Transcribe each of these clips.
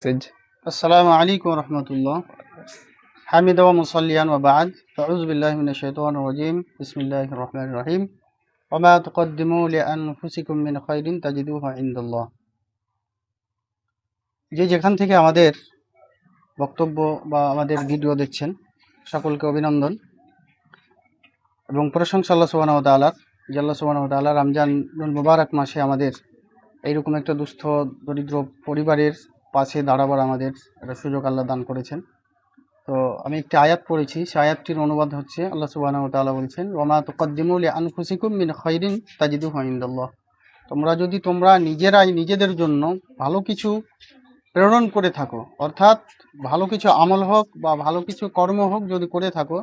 আসসালামু আলাইকুম রহমতুল্লাহ। হামিদ ওয়া মুসাল্লিয়ান ওয়া বা'দ। আউযু বিল্লাহি মিনাশ শাইতানির রাজীম। বিসমিল্লাহির রহমানির রহিম। ওয়া মা তুকদ্দিমু লিআনফুসিকুম মিন খাইরিন তাজিদুহু ইনদাল্লাহ। যে যেখান থেকে আমাদের বক্তব্য বা আমাদের ভিডিও দেখছেন, সকলকে অভিনন্দন এবং প্রশংসা আল্লাহ সুবহানাহু ওয়া তাআলার। যে আল্লাহ সুবহানাহু ওয়া তাআলা রমজানুল মুবারক মাসে আমাদের এইরকম একটা দুস্থ দরিদ্র পরিবারের পাশে দাঁড়াবার আমাদের একটা সুযোগ আল্লাহ দান করেছেন। তো আমি একটি আয়াত পড়েছি, সেই আয়াতটির অনুবাদ হচ্ছে, আল্লাহ সুবহানাহু ওয়া তাআলা বলছেন, ওয়া মা তুকদ্দিমু লিআনফুসিকুম মিন খাইরিন তাজিদুহু ইনদাল্লাহ। তোমরা নিজেরাই নিজেদের জন্য ভালো কিছু প্রেরণ করে থাকো, অর্থাৎ ভালো কিছু আমল হোক বা ভালো কিছু কর্ম হোক যদি করে থাকো,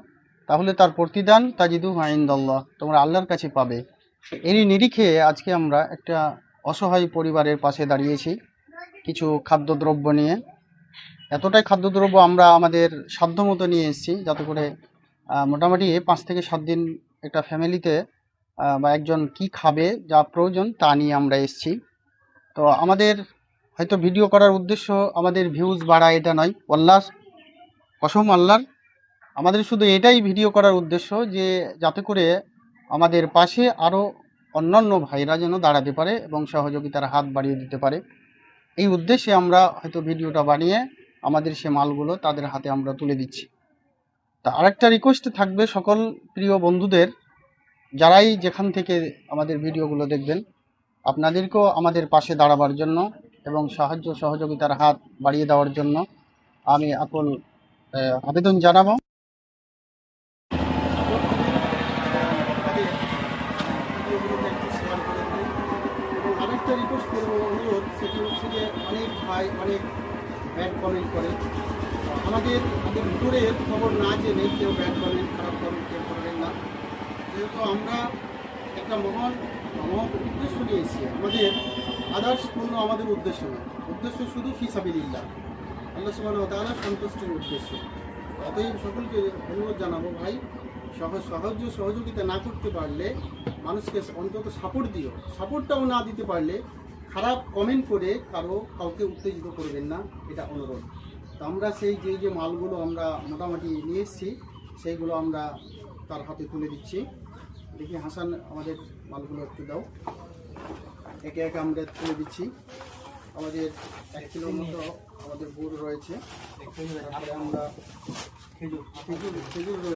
তাহলে তার প্রতিদান তাজিদুহু ইনদাল্লাহ, তোমরা আল্লাহর কাছে পাবে। এরই নিরিখে আজকে আমরা একটা অসহায় পরিবারের পাশে দাঁড়িয়েছি কিছু খাদ্যদ্রব্য নিয়ে। এতটাই খাদ্যদ্রব্য আমরা আমাদের সাধ্যমতো নিয়ে এসেছি, যাতে করে মোটামুটি 5 থেকে 7 দিন একটা ফ্যামিলিতে বা একজন কি খাবে যা প্রয়োজন তা নিয়ে আমরা এসেছি। তো আমাদের হয়তো ভিডিও করার উদ্দেশ্য আমাদের ভিউজ বাড়া এটা নয়, কসম আল্লাহর, আমাদের শুধু এটাই ভিডিও করার উদ্দেশ্য যে যাতে করে আমাদের পাশে আরও অন্যান্য ভাইরা যেন দাঁড়াতে পারে এবং সহযোগিতার হাত বাড়িয়ে দিতে পারে। এই উদ্দেশ্যে আমরা হয়তো ভিডিওটা বানিয়ে আমাদের সে মালগুলো তাদের হাতে আমরা তুলে দিচ্ছি। তা আরেকটা রিকোয়েস্ট থাকবে সকল প্রিয় বন্ধুদের, যারাই যেখান থেকে আমাদের ভিডিওগুলো দেখবেন, আপনাদেরকেও আমাদের পাশে দাঁড়াবার জন্য এবং সাহায্য সহযোগিতার হাত বাড়িয়ে দেওয়ার জন্য আমি আপন আবেদন জানাবো। আরেকটা রিকোয়েস্ট করবো, অনুরোধ, সেটি হচ্ছে যে অনেক ভাই অনেক ব্যাড কমেন্ট করে, আমাদের ভিতরের খবর না জেনে কেউ ব্যাড কমেন্ট, খারাপ কমেন্ট কেউ করবেন না। যেহেতু আমরা একটা মহান উদ্দেশ্য নিয়েছি, আমাদের আদার্স কোনো আমাদের উদ্দেশ্য নয়, উদ্দেশ্য শুধু ফি সাবিলিল্লাহ, আল্লাহ সুবহানাহু ওয়া তাআলার সন্তুষ্টির উদ্দেশ্য। অতএব সকলকে অনুরোধ জানাবো, ভাই সাহায্য সহযোগিতা না করতে পারলে মানুষকে অন্তত সাপোর্ট দিও, সাপোর্টটাও না দিতে পারলে খারাপ কমেন্ট করে কাউকে উত্তেজিত করবেন না, এটা অনুরোধ। তো আমরা সেই যে মালগুলো আমরা মোটামুটি নিয়ে এসেছি সেইগুলো আমরা তার হাতে তুলে দিচ্ছি। দেখি হাসান, আমাদের মালগুলো একটু দাও। একে একে আমরা তুলে দিচ্ছি। আমাদের 1 কিলোর মতো আমাদের গুড় রয়েছে, তারপরে আমরা খেজুর